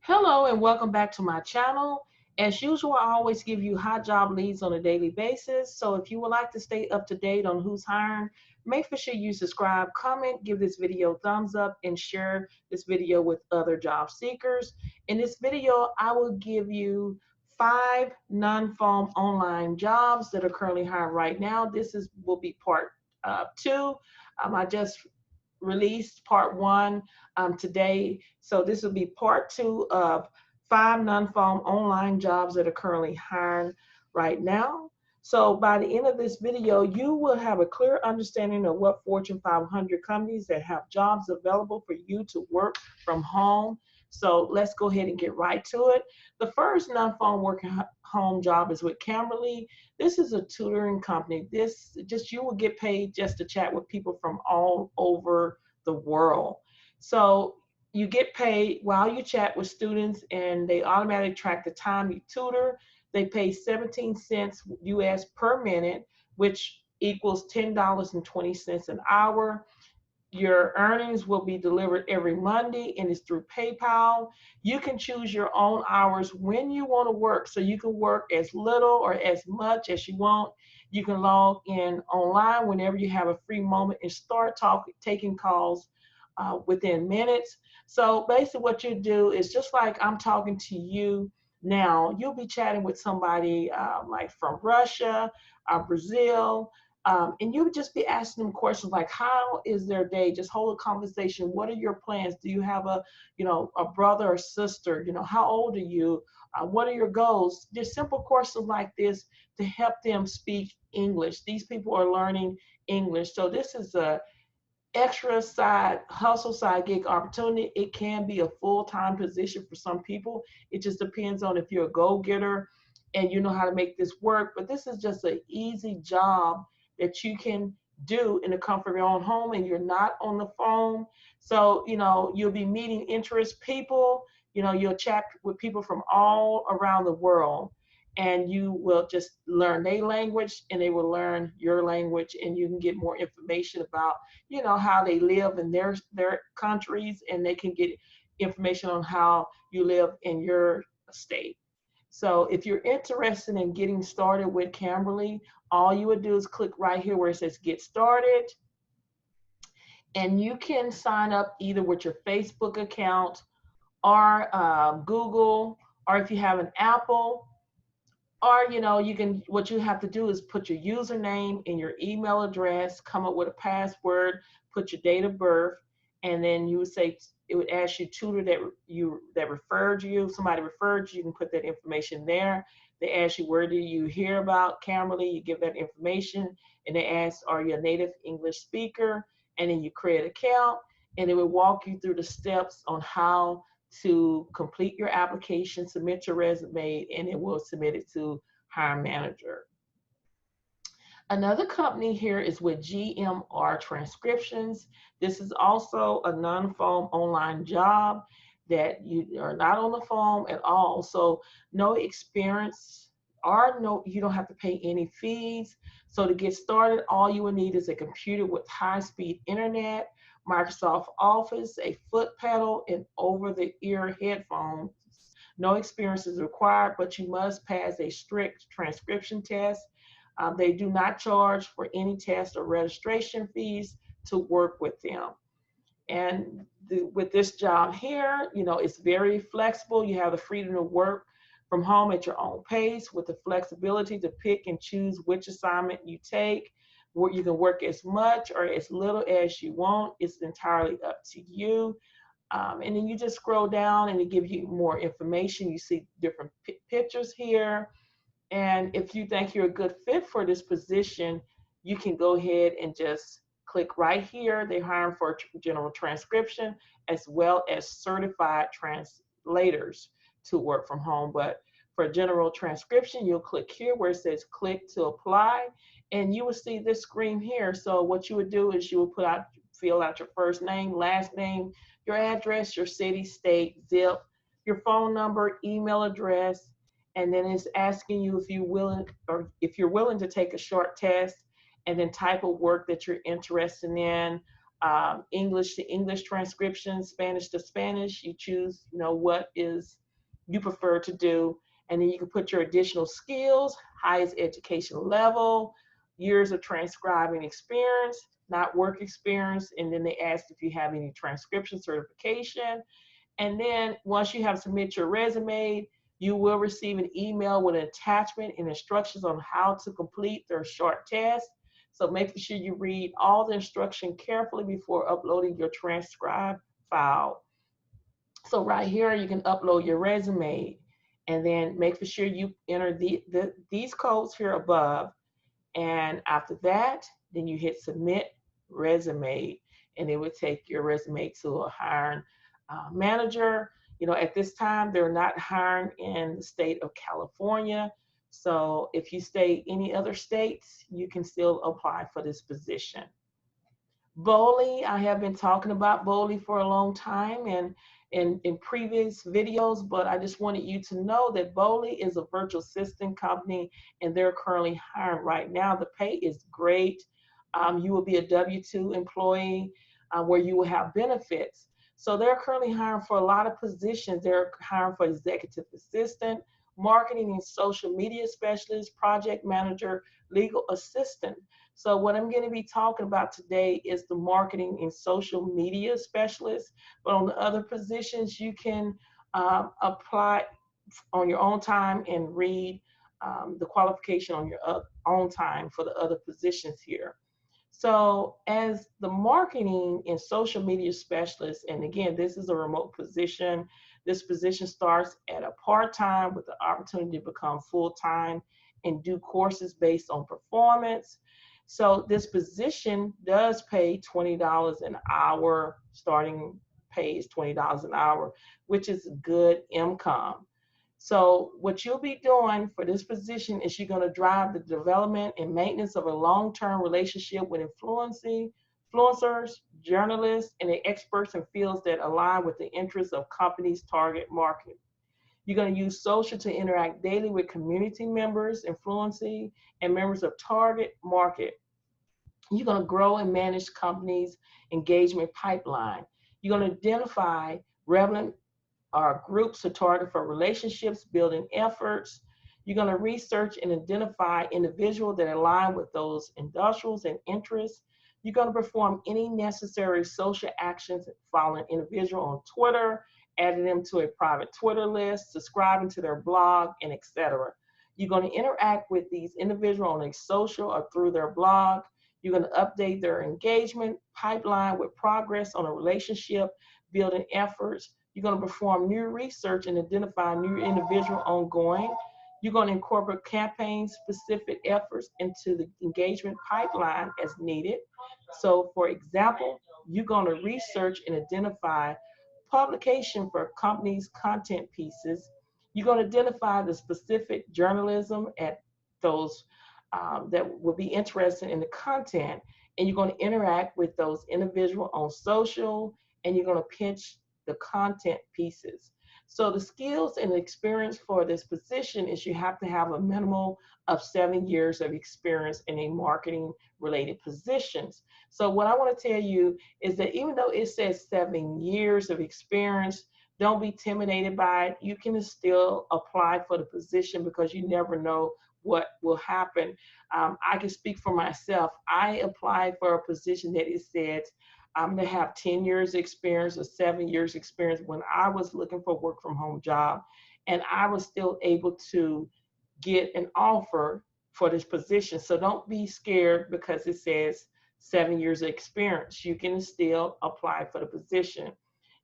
Hello and welcome back to my channel. As usual, I always give you hot job leads on a daily basis. So if you would like to stay up to date on who's hiring, make sure you subscribe, comment, give this video a thumbs up, and share this video with other job seekers. In this video, I will give you 5 non-phone online jobs that are currently hiring right now. Will be part 2. I just released part 1 today. So this will be part 2 of 5 non-phone online jobs that are currently hiring right now. So by the end of this video, you will have a clear understanding of what Fortune 500 companies that have jobs available for you to work from home. So let's go ahead and get right to it. The first non-phone working home job is with Camberley. This is a tutoring company. You will get paid just to chat with people from all over the world. So you get paid while you chat with students, and they automatically track the time you tutor. They pay 17 cents US per minute, which equals $10.20 an hour. Your earnings will be delivered every Monday and it's through PayPal. You can choose your own hours when you want to work. So you can work as little or as much as you want. You can log in online whenever you have a free moment and start taking calls within minutes. So basically what you do is just like I'm talking to you now, you'll be chatting with somebody like from Russia, Brazil, and you would just be asking them questions like, how is their day? Just hold a conversation. What are your plans? Do you have a brother or sister? How old are you? What are your goals? Just simple questions like this to help them speak English. These people are learning English. So this is a extra side hustle, side gig opportunity. It can be a full-time position for some people. It just depends on if you're a go-getter and you know how to make this work. But this is just an easy job that you can do in the comfort of your own home, and you're not on the phone. So you'll be meeting interest people. You'll chat with people from all around the world, and you will just learn their language and they will learn your language, and you can get more information about how they live in their countries, and they can get information on how you live in your state. So if you're interested in getting started with Camberley, all you would do is click right here where it says get started, and you can sign up either with your Facebook account or Google, or if you have an Apple, or what you have to do is put your username and your email address, come up with a password, put your date of birth, and then you would say, it would ask you tutor that referred you. Somebody referred you, you can put that information there. They ask you, where do you hear about Camberley? You give that information, and they ask, are you a native English speaker? And then you create an account, and it will walk you through the steps on how to complete your application, submit your resume, and it will submit it to hiring manager. Another company here is with GMR Transcriptions. This is also a non-phone online job that you are not on the phone at all. So no experience, or you don't have to pay any fees. So to get started, all you will need is a computer with high-speed internet, Microsoft Office, a foot pedal, and over-the-ear headphones. No experience is required, but you must pass a strict transcription test. They do not charge for any test or registration fees to work with them. And with this job here, it's very flexible. You have the freedom to work from home at your own pace with the flexibility to pick and choose which assignment you take. You can work as much or as little as you want. It's entirely up to you. And then you just scroll down and it gives you more information. You see different pictures here. And if you think you're a good fit for this position, you can go ahead and just click right here. They're hiring for general transcription as well as certified translators to work from home. But for general transcription, you'll click here where it says click to apply, and you will see this screen here. So what you would do is you will fill out your first name, last name, your address, your city, state, zip, your phone number, email address, and then it's asking you if you're willing to take a short test, and then type of work that you're interested in. English to English transcriptions, Spanish to Spanish. You choose, what is you prefer to do. And then you can put your additional skills, highest education level, years of transcribing experience, not work experience. And then they ask if you have any transcription certification. And then once you have submitted your resume, you will receive an email with an attachment and instructions on how to complete their short test. So making sure you read all the instruction carefully before uploading your transcribed file. So right here, you can upload your resume, and then make for sure you enter these codes here above. And after that, then you hit submit resume, and it would take your resume to a hiring manager. At this time, they're not hiring in the state of California. So if you stay any other states, you can still apply for this position. Boley, I have been talking about Boley for a long time and in previous videos, but I just wanted you to know that Boley is a virtual assistant company, and they're currently hiring right now. The pay is great. You will be a W-2 employee where you will have benefits. So they're currently hiring for a lot of positions. They're hiring for executive assistant, marketing and social media specialist, project manager, legal assistant. So what I'm going to be talking about today is the marketing and social media specialist. But on the other positions, you can apply on your own time and read the qualification on your own time for the other positions here. So as the marketing and social media specialist, and again, this is a remote position. This position starts at a part-time with the opportunity to become full-time and do courses based on performance. So this position does pay $20 an hour. Starting pay is $20 an hour, which is good income. So what you'll be doing for this position is you're going to drive the development and maintenance of a long-term relationship with influencers, journalists, and the experts in fields that align with the interests of companies' target market. You're going to use social to interact daily with community members, influencing, and members of target market. You're going to grow and manage companies' engagement pipeline. You're going to identify relevant groups to target for relationships building efforts. You're going to research and identify individuals that align with those industrials and interests. You're going to perform any necessary social actions, following individual on Twitter, adding them to a private Twitter list, subscribing to their blog, and etc. You're going to interact with these individuals on a social or through their blog. You're going to update their engagement pipeline with progress on a relationship building efforts. You're going to perform new research and identify new individual ongoing. You're going to incorporate campaign-specific efforts into the engagement pipeline as needed. So, for example, you're going to research and identify publication for companies' content pieces. You're going to identify the specific journalism at those that will be interested in the content, and you're going to interact with those individuals on social, and you're going to pitch the content pieces. So the skills and experience for this position is you have to have a minimum of 7 years of experience in a marketing related positions. So what I want to tell you is that even though it says 7 years of experience, don't be intimidated by it. You can still apply for the position because you never know what will happen. I can speak for myself. I applied for a position that it said I'm going to have 10 years experience or 7 years experience when I was looking for a work from home job. And I was still able to get an offer for this position. So don't be scared because it says 7 years of experience. You can still apply for the position.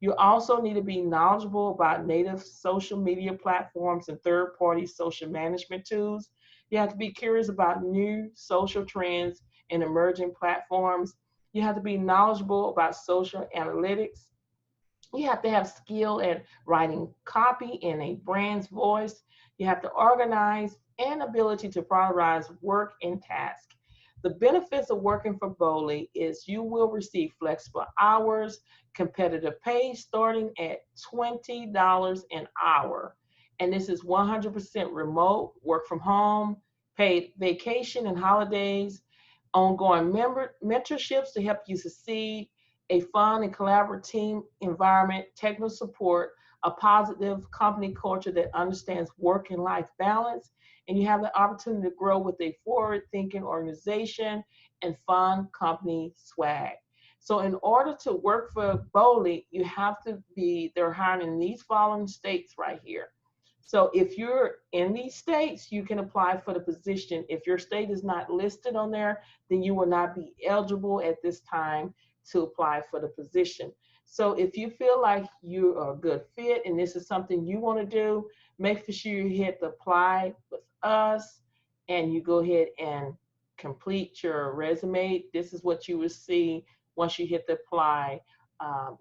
You also need to be knowledgeable about native social media platforms and third-party social management tools. You have to be curious about new social trends and emerging platforms. You have to be knowledgeable about social analytics. You have to have skill at writing copy in a brand's voice. You have to organize and ability to prioritize work and task. The benefits of working for Boley is you will receive flexible hours, competitive pay starting at $20 an hour. And this is 100% remote, work from home, paid vacation and holidays, ongoing mentorships to help you succeed, a fun and collaborative team environment, technical support, a positive company culture that understands work and life balance, and you have the opportunity to grow with a forward-thinking organization and fun company swag. So in order to work for Boley, you have to be, they're hiring in these following states right here. So if you're in these states, you can apply for the position. If your state is not listed on there, then you will not be eligible at this time to apply for the position. So if you feel like you are a good fit and this is something you want to do, make sure you hit the apply with us and you go ahead and complete your resume. This is what you will see once you hit the apply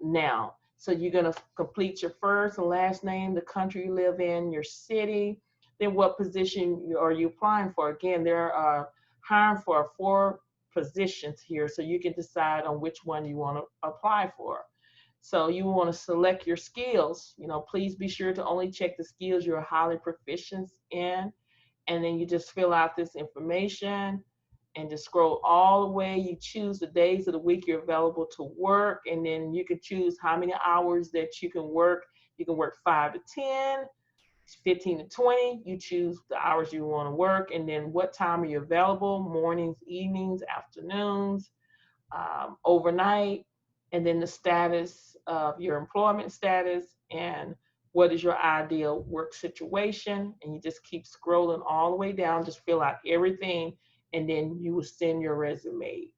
now. So you're going to complete your first and last name, the country you live in, your city, then what position are you applying for. Again, there are hiring for 4 positions here, so you can decide on which one you want to apply for. So you want to select your skills. Please be sure to only check the skills you're highly proficient in, and then you just fill out this information and just scroll all the way. You choose the days of the week you're available to work, and then you can choose how many hours that you can work. You can work 5 to 10, 15 to 20. You choose the hours you want to work, and then what time are you available, mornings, evenings, afternoons, overnight, and then the status of your employment status and what is your ideal work situation. And you just keep scrolling all the way down, just fill out everything, and then you will send your resume.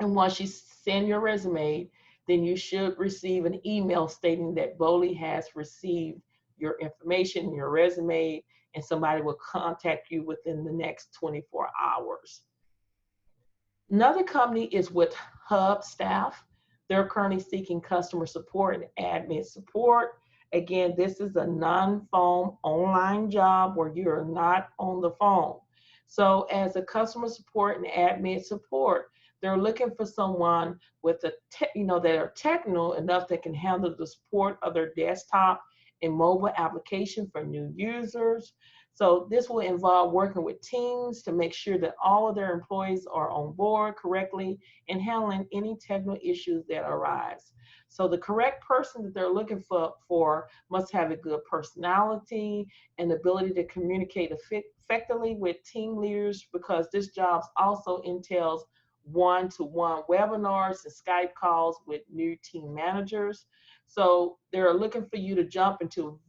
And once you send your resume, then you should receive an email stating that Boley has received your information, your resume, and somebody will contact you within the next 24 hours. Another company is with Hub Staff. They're currently seeking customer support and admin support. Again, this is a non-phone online job where you're not on the phone. So as a customer support and admin support, they're looking for someone with that are technical enough that can handle the support of their desktop and mobile application for new users. So this will involve working with teams to make sure that all of their employees are on board correctly and handling any technical issues that arise. So the correct person that they're looking for must have a good personality and ability to communicate effectively with team leaders, because this job also entails one-to-one webinars and Skype calls with new team managers. So they're looking for you to jump into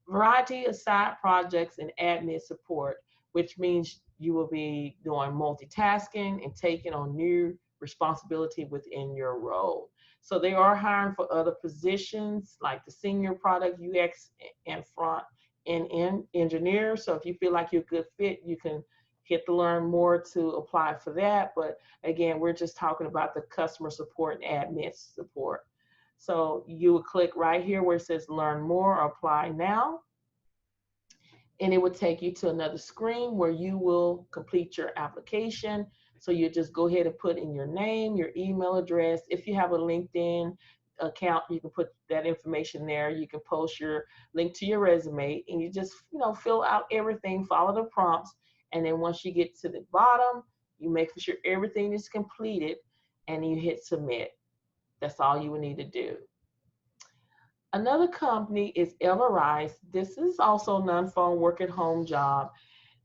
variety of side projects and admin support, which means you will be doing multitasking and taking on new responsibility within your role. So they are hiring for other positions like the senior product UX and front end engineer. So if you feel like you're a good fit, you can hit the learn more to apply for that. But again, we're just talking about the customer support and admin support. So you would click right here where it says learn more or apply now. And it would take you to another screen where you will complete your application. So you just go ahead and put in your name, your email address. If you have a LinkedIn account, you can put that information there. You can post your link to your resume, and you just fill out everything, follow the prompts. And then once you get to the bottom, you make sure everything is completed and you hit submit. That's all you would need to do. Another company is Everrise. This is also a non-phone work at home job.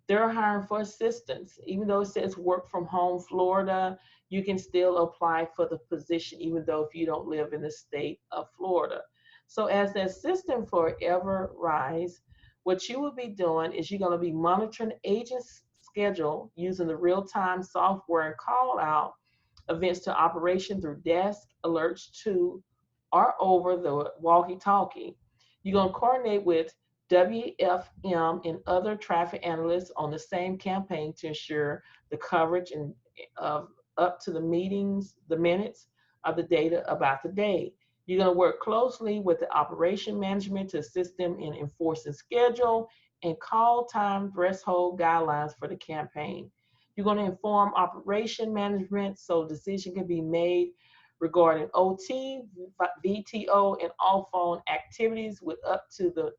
They're hiring for assistants. Even though it says work from home Florida, you can still apply for the position even though if you don't live in the state of Florida. So as the assistant for Everrise, what you will be doing is you're going to be monitoring agents' schedule using the real-time software and call out events to operation through desk alerts to or over the walkie-talkie. You're going to coordinate with WFM and other traffic analysts on the same campaign to ensure the coverage and up to the minutes of the data about the day. You're going to work closely with the operation management to assist them in enforcing schedule and call time threshold guidelines for the campaign. You're going to inform operation management so decision can be made regarding OT, VTO, and off-phone activities with up to the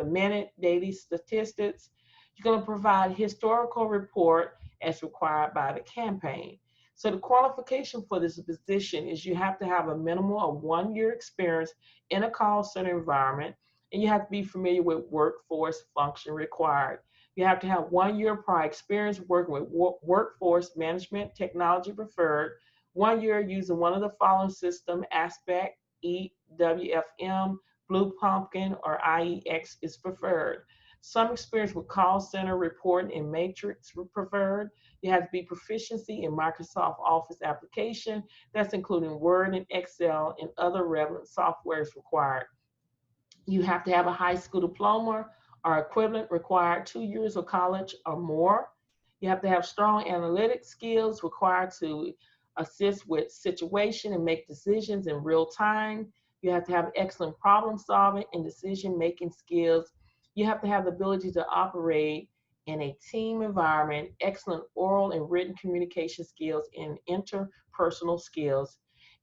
minute daily statistics. You're going to provide historical report as required by the campaign. So the qualification for this position is you have to have a minimum of 1 year experience in a call center environment, and you have to be familiar with workforce function required. You have to have 1 year prior experience working with workforce management technology preferred, 1 year using one of the following system aspect, EWFM, Blue Pumpkin, or IEX is preferred. Some experience with call center reporting and matrix preferred. You have to be proficiency in Microsoft Office application. That's including Word and Excel and other relevant softwares required. You have to have a high school diploma or equivalent required 2 years of college or more. You have to have strong analytic skills required to assist with situation and make decisions in real time. You have to have excellent problem solving and decision making skills. You have to have the ability to operate in a team environment, excellent oral and written communication skills, and interpersonal skills.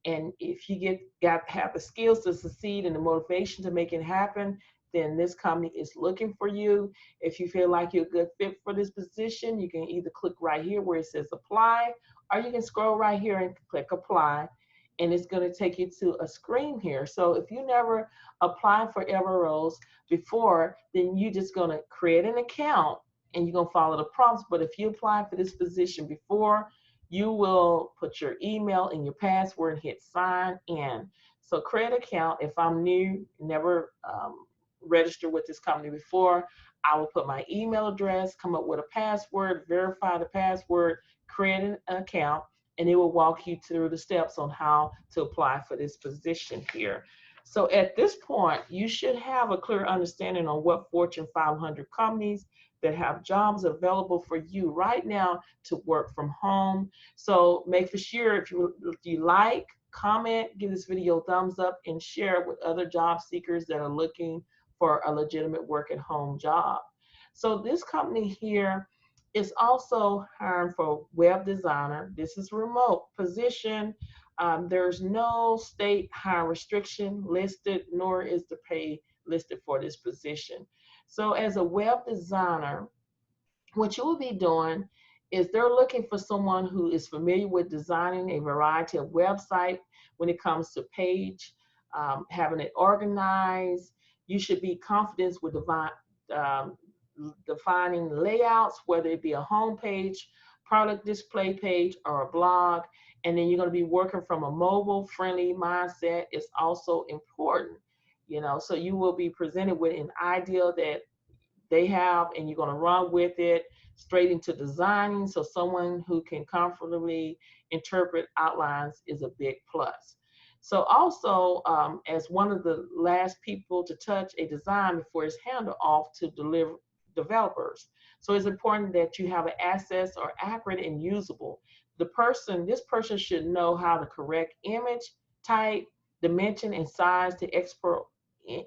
And if you have the skills to succeed and the motivation to make it happen, then this company is looking for you. If you feel like you're a good fit for this position, you can either click right here where it says apply, or you can scroll right here and click apply, and it's going to take you to a screen here. So if you never applied for ever roles before, then you're just going to create an account and you're going to follow the prompts. But if you applied for this position before, you will put your email and your password and hit sign in. So create an account. If I'm new, never registered with this company before, I will put my email address, come up with a password, verify the password, create an account, and it will walk you through the steps on how to apply for this position here. So at this point, you should have a clear understanding on what Fortune 500 companies that have jobs available for you right now to work from home. So make for sure if you like, comment, give this video a thumbs up, and share it with other job seekers that are looking for a legitimate work at home job. So this company here is also hiring for web designer. This is a remote position. There's no state hire restriction listed, nor is the pay listed for this position. So as a web designer, what you will be doing is they're looking for someone who is familiar with designing a variety of websites when it comes to page, having it organized. You should be confident with defining layouts, whether it be a home page, product display page, or a blog. And then you're going to be working from a mobile friendly mindset. It's also important, so you will be presented with an idea that they have, and you're going to run with it straight into designing. So someone who can comfortably interpret outlines is a big plus. So also, as one of the last people to touch a design before it's handed off to developers. So it's important that you have an access or accurate and usable. This person should know how to correct image type, dimension, and size to export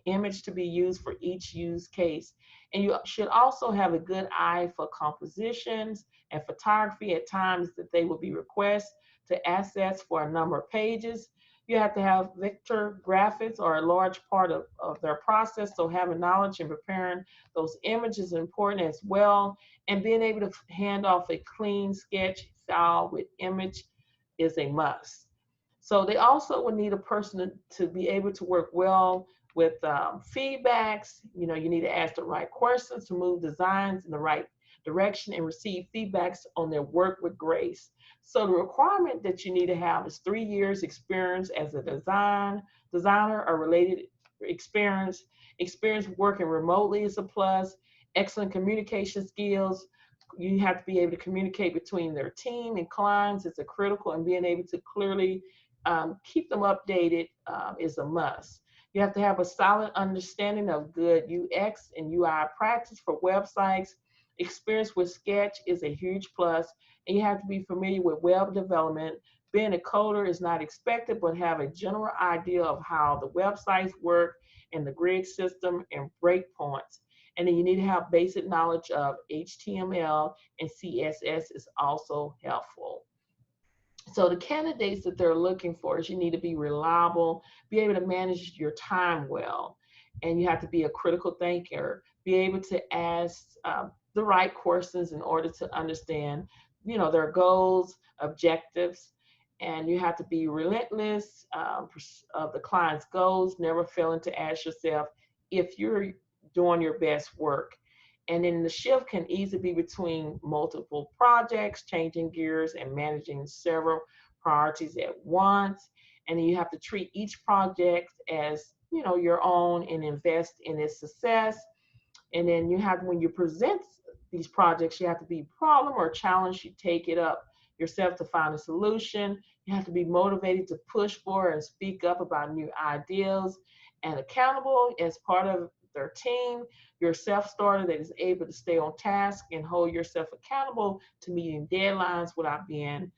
image to be used for each use case. And you should also have a good eye for compositions and photography at times that they will be requests to assets for a number of pages. You have to have vector graphics are a large part of their process, so having knowledge and preparing those images is important as well. And being able to hand off a clean sketch style with image is a must. So they also would need a person to be able to work well with feedbacks. You need to ask the right questions to move designs in the right direction and receive feedbacks on their work with grace. So the requirement that you need to have is 3 years experience as a designer or related experience. Experience working remotely is a plus. Excellent communication skills. You have to be able to communicate between their team and clients is a critical, and being able to clearly keep them updated is a must. You have to have a solid understanding of good UX and UI practice for websites. Experience with Sketch is a huge plus, and you have to be familiar with web development. Being a coder is not expected, but have a general idea of how the websites work and the grid system and breakpoints. And then you need to have basic knowledge of HTML and CSS is also helpful. So the candidates that they're looking for is you need to be reliable, be able to manage your time well, and you have to be a critical thinker, be able to ask the right questions in order to understand, their goals, objectives, and you have to be relentless of the client's goals, never failing to ask yourself if you're doing your best work. And then the shift can easily be between multiple projects, changing gears and managing several priorities at once. And then you have to treat each project as your own and invest in its success. And then you have, when you present these projects, you have to be problem or challenge. You take it up yourself to find a solution. You have to be motivated to push for and speak up about new ideas, and accountable as part of their team. You're a self-starter that is able to stay on task and hold yourself accountable to meeting deadlines without being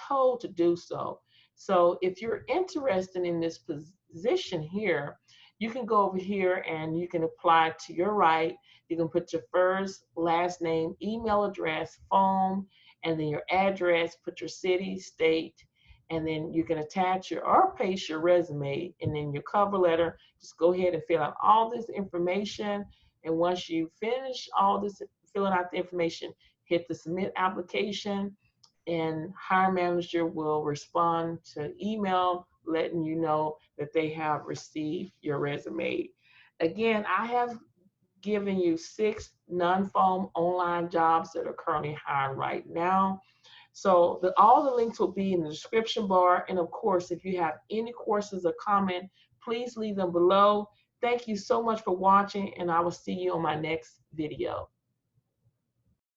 told to do so. So if you're interested in this position here, you can go over here and you can apply to your right. You can put your first, last name, email address, phone, and then your address, put your city, state, and then you can attach or paste your resume, and then your cover letter. Just go ahead and fill out all this information. And once you finish all this, filling out the information, hit the submit application, and hiring manager will respond to email letting you know that they have received your resume. Again, I have given you 6 non-phone online jobs that are currently hiring right now. So all the links will be in the description bar. And of course, if you have any questions or comment, please leave them below. Thank you so much for watching, and I will see you on my next video.